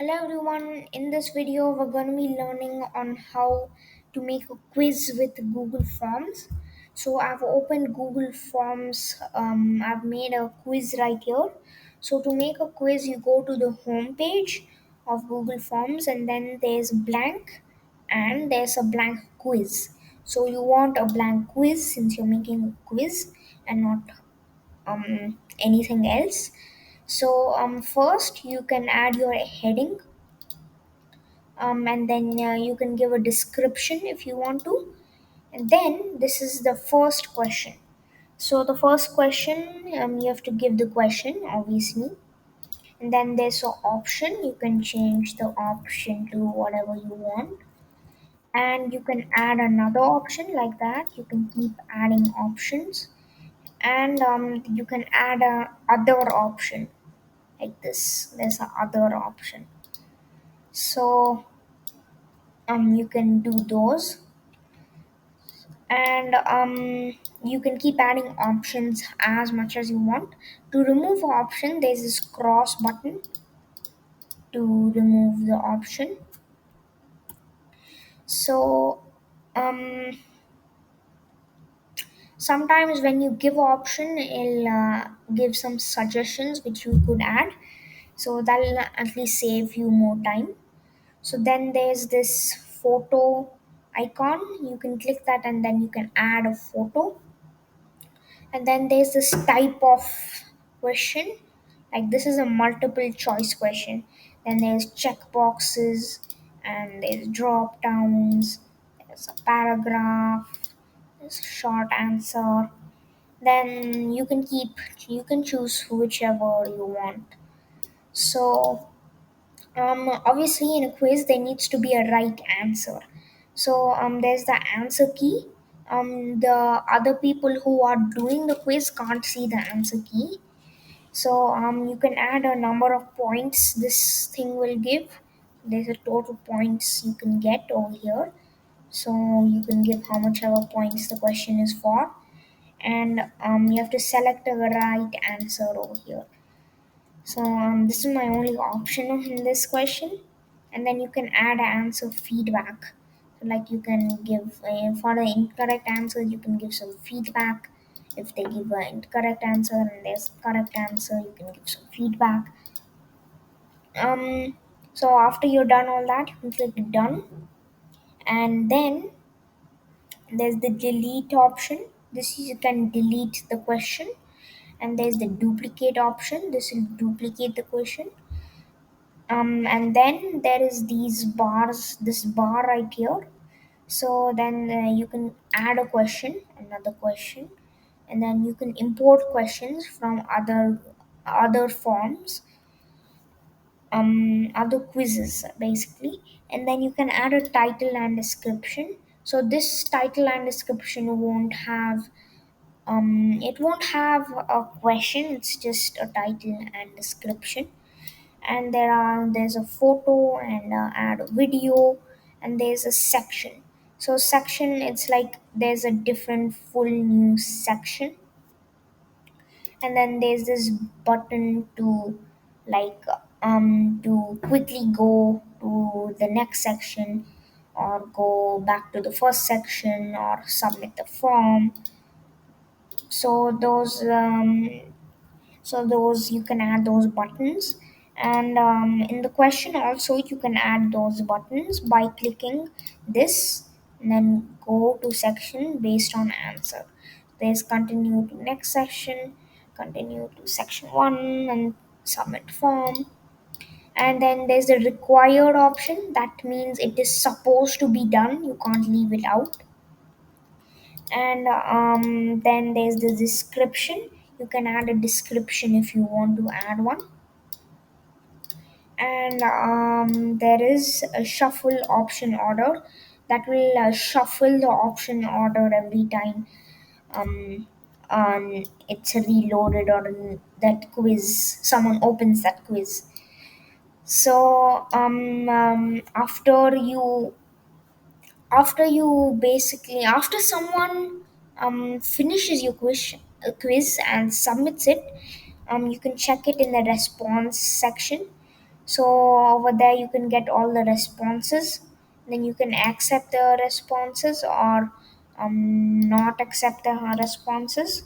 Hello everyone, in this video we're going to be learning on how to make a quiz with Google Forms. So I've opened Google Forms, I've made a quiz right here. So to make a quiz you go to the home page of Google Forms and then there's blank and there's a blank quiz. So you want a blank quiz since you're making a quiz and not anything else. So first you can add your heading, and then you can give a description if you want to, and then this is the first question. So the first question, you have to give the question obviously, and then there's an option. You can change the option to whatever you want, and you can add another option like that. You can keep adding options, and you can add a other option like this. There's a other option. So you can do those, and you can keep adding options as much as you want. To remove option, there's this cross button to remove the option. So um, sometimes when you give option, it'll give some suggestions which you could add, so that'll at least save you more time. So then there's this photo icon. You can click that and then you can add a photo. And then there's this type of question, like this is a multiple choice question. Then there's check boxes, and there's drop downs, there's a paragraph, there's a short answer. Then you can choose whichever you want. So obviously in a quiz there needs to be a right answer. So there's the answer key. The other people who are doing the quiz can't see the answer key. So you can add a number of points this thing will give. There's a total points you can get over here. So you can give how much ever points the question is for, and you have to select a right answer over here. So this is my only option in this question, and then you can add answer feedback. So like you can give for the incorrect answer, you can give some feedback. If they give an incorrect answer and there's correct answer, you can give some feedback. Um, so after you're done all that, you can click done, and then there's the delete option. This is, you can delete the question, and there's the duplicate option. This will duplicate the question. And then there is these bars, this bar right here. So then you can add a question, another question, and then you can import questions from other forms, other quizzes basically. And then you can add a title and description. So this title and description won't have, it won't have a question, it's just a title and description. And there's a photo, and add a video, and there's a section. So section, it's like there's a different full new section. And then there's this button to, like, to quickly go to the next section, or go back to the first section, or submit the form. So those you can add those buttons. And in the question also you can add those buttons by clicking this, and then go to section based on answer. There's continue to next section, continue to section 1, and submit form. And then there's the required option. That means it is supposed to be done, you can't leave it out. And then there's the description. You can add a description if you want to add one. And there is a shuffle option order, that will shuffle the option order every time it's reloaded, or that quiz, someone opens that quiz. So after someone finishes your quiz and submits it, you can check it in the response section. So over there you can get all the responses. Then you can accept the responses or not accept the responses.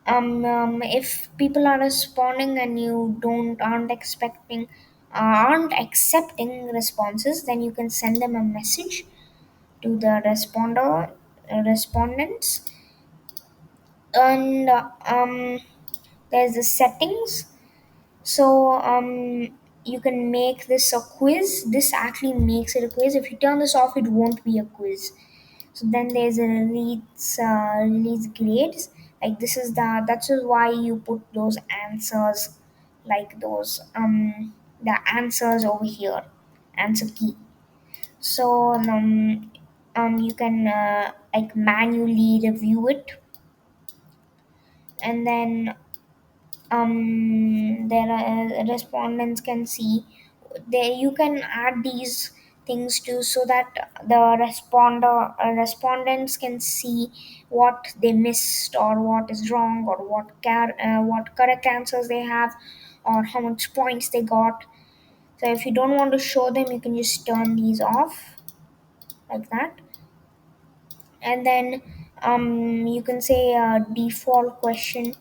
If people are responding and you don't aren't accepting responses, then you can send them a message to the respondents. And there's the settings. So you can make this a quiz. This actually makes it a quiz. If you turn this off, it won't be a quiz. So then there's a release grades. Like this is that's is why you put those answers, like those the answers over here, answer key. So you can like manually review it. And then there are respondents can see there. You can add these things too, so that the respondents can see what they missed or what is wrong or what correct answers they have or how much points they got. So if you don't want to show them, you can just turn these off like that. And then you can say a default question.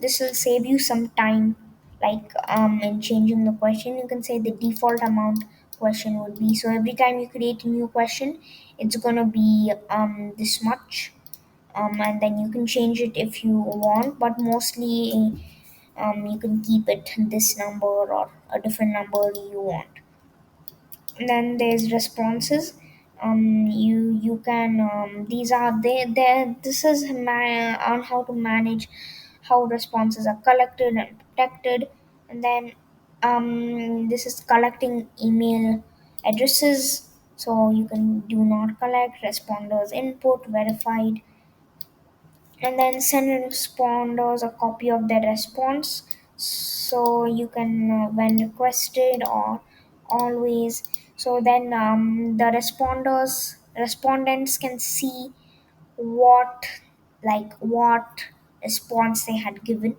This will save you some time, like in changing the question. You can say the default amount question would be, so every time you create a new question, it's gonna be this much. And then you can change it if you want, but mostly you can keep it this number or a different number you want. And then there's responses. You can these are they this is on how to manage how responses are collected and protected. And then this is collecting email addresses, so you can do not collect responders input verified. And then send responders a copy of their response, so you can when requested or always. So then respondents can see what what response they had given.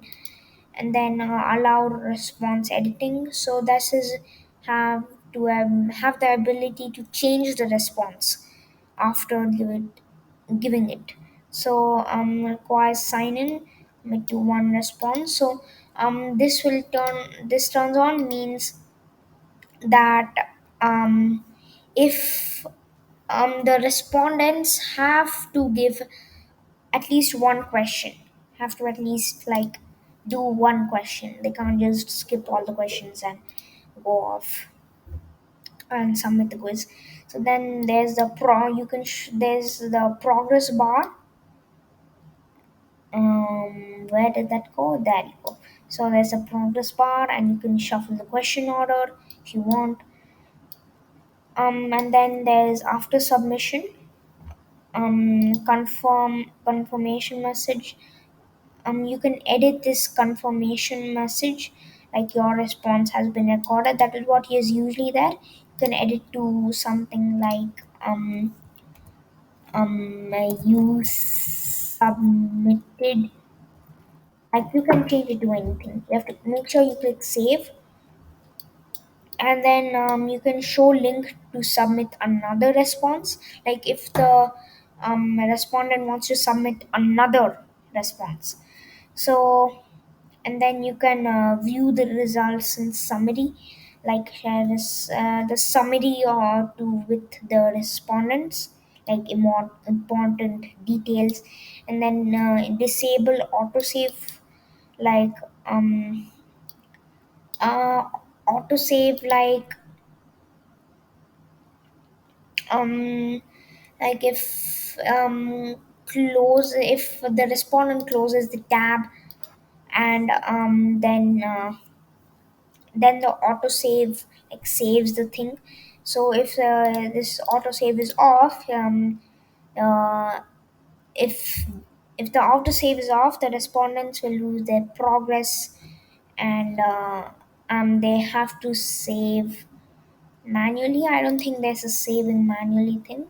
And then allow response editing, so this is have the ability to change the response after giving it. So requires sign in to one response. So this turns on means that if the respondents have to give at least one question, have to at least like do one question. They can't just skip all the questions and go off and submit the quiz. So then there's the there's the progress bar. Where did that go? There you go. So there's a progress bar and you can shuffle the question order if you want. And then there's after submission, confirmation message. You can edit this confirmation message, like your response has been recorded. That is what is usually there. You can edit to something like you submitted. Like you can change it to anything. You have to make sure you click save. And then you can show link to submit another response. Like if the respondent wants to submit another response, so and then you can view the results in summary, like share the summary or to with the respondents, like important details. And then disable autosave, like um uh autosave um if if the respondent closes the tab, and then the autosave like saves the thing. So if this autosave is off, uh, if if the autosave is off, the respondents will lose their progress. And they have to save manually. I don't think there's a saving manually thing.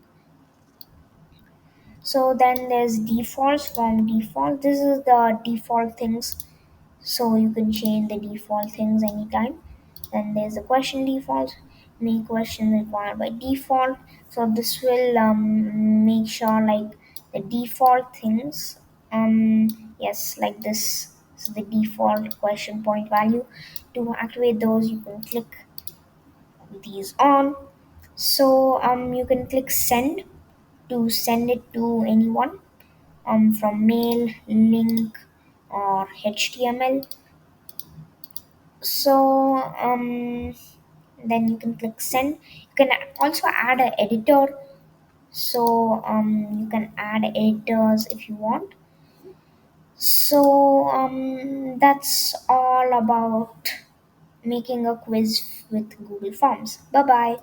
So then there's defaults. From default, this is the default things, so you can change the default things anytime. Then there's the question default, make question required by default. So this will make sure like the default things, yes, like this is the default question point value. To activate those, you can click these on. So you can click send to send it to anyone, from mail, link, or HTML. So then you can click send. You can also add an editor, so you can add editors if you want. So that's all about making a quiz with Google Forms. Bye bye.